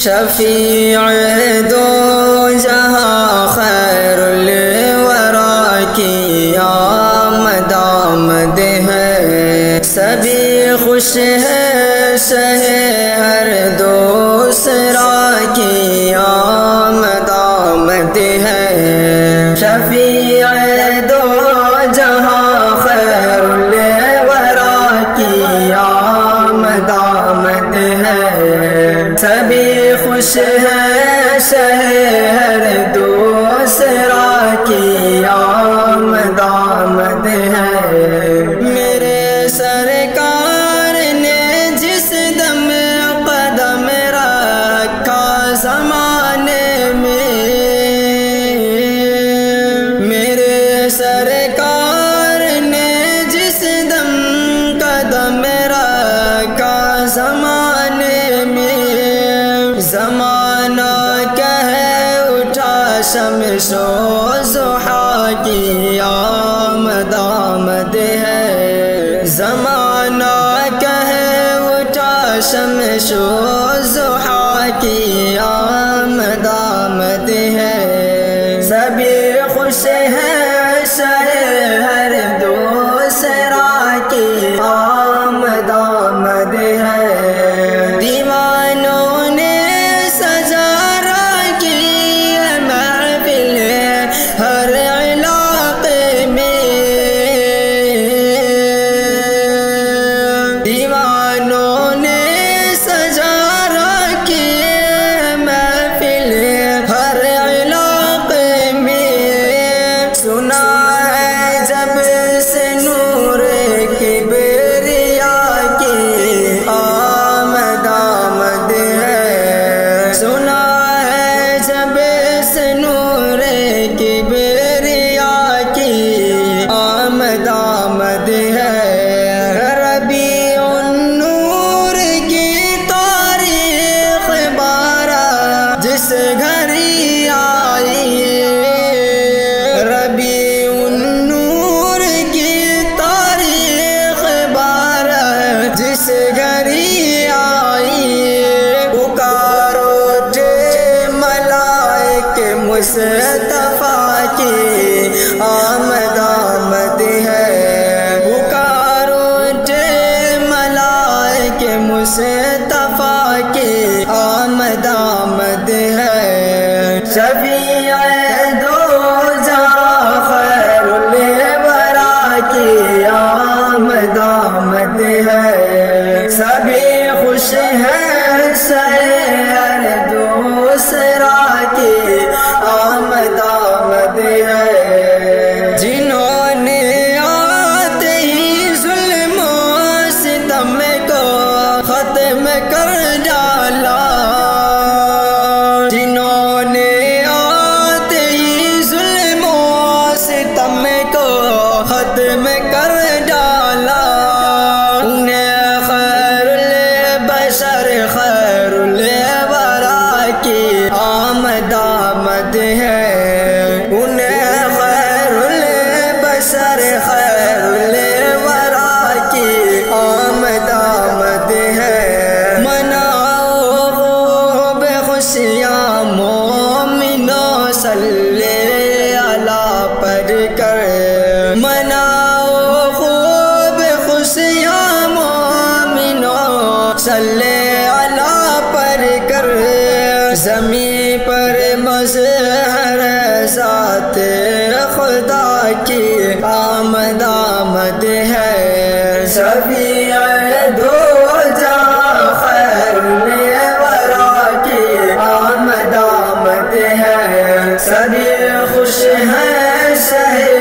شفیع دو جہاں خیر الورا کی آمد آمد ہے، سبھی خوش ہے شہ ہر دوسرا کی آمد آمد ہے، شفیع دو جہاں خیر الورا کی آمد آمد ہے، سبھی خوش ہے شہر دوسرا کی آمد آمد ہے۔ میرے سرکار نے جس دم قدم رکھا زمانے میں، میرے سرکار نے جس دم قدم رکھا زمانے میں، زمانہ کہہ اٹھا شمس و ضحیٰ کی آمد آمد ہے، زمانہ کہہ اٹھا شمس و ضحیٰ کی آمد آمد ہے، سبھی خوش ہے شہر دوسرا کی آمد آمد ہے، دیوانوں نے سجا رکھی محفل ہر علاقے میں، دیوانوں نے سجا رکھی محفل ہر علاقے میں، سنا ہے جب سے نور کبریا کی آمد آمد ہے، سنا ہے جب سے نور کبریا کی آمد آمد ہے، ربیع النور کی تاریخ بارہ جس گھڑی آئی، ربیع النور کی تاریخ بارہ جس گھڑی آئی، پکارو اٹھے ملائک مصطفیٰ کی آمد آمد ہے، پکارو اٹھے ملائک مصطفیٰ کی آمد آمد ہے، شفیع دو جہاں خیر الورا کی آمد آمد ہے، سبھی خوش ہے شہر دوسرا کی آمد آمد ہے، جنہوں نے آتے ہی ظلم و ستم کو ختم کر ڈالا، جنہوں نے آتے ہی ظلم و ستم کو ختم کر ڈالا، انہیں خیر البشر خیر الورا کی آمد آمد ہے، انہیں خیر البشر خیر الورا کی آمد آمد ہے، مناؤ خوب خوشیاں مومنوں صلی اللہ پڑھ کر، مناؤ خوب خوشیاں مومنوں صلی اللہ پڑھ کر، زمین پر مظہر ذات خدا کی آمد آمد ہے، شفیع دو جہاں خیر الورا کی آمد آمد ہے، سبھی خوش ہیں شہر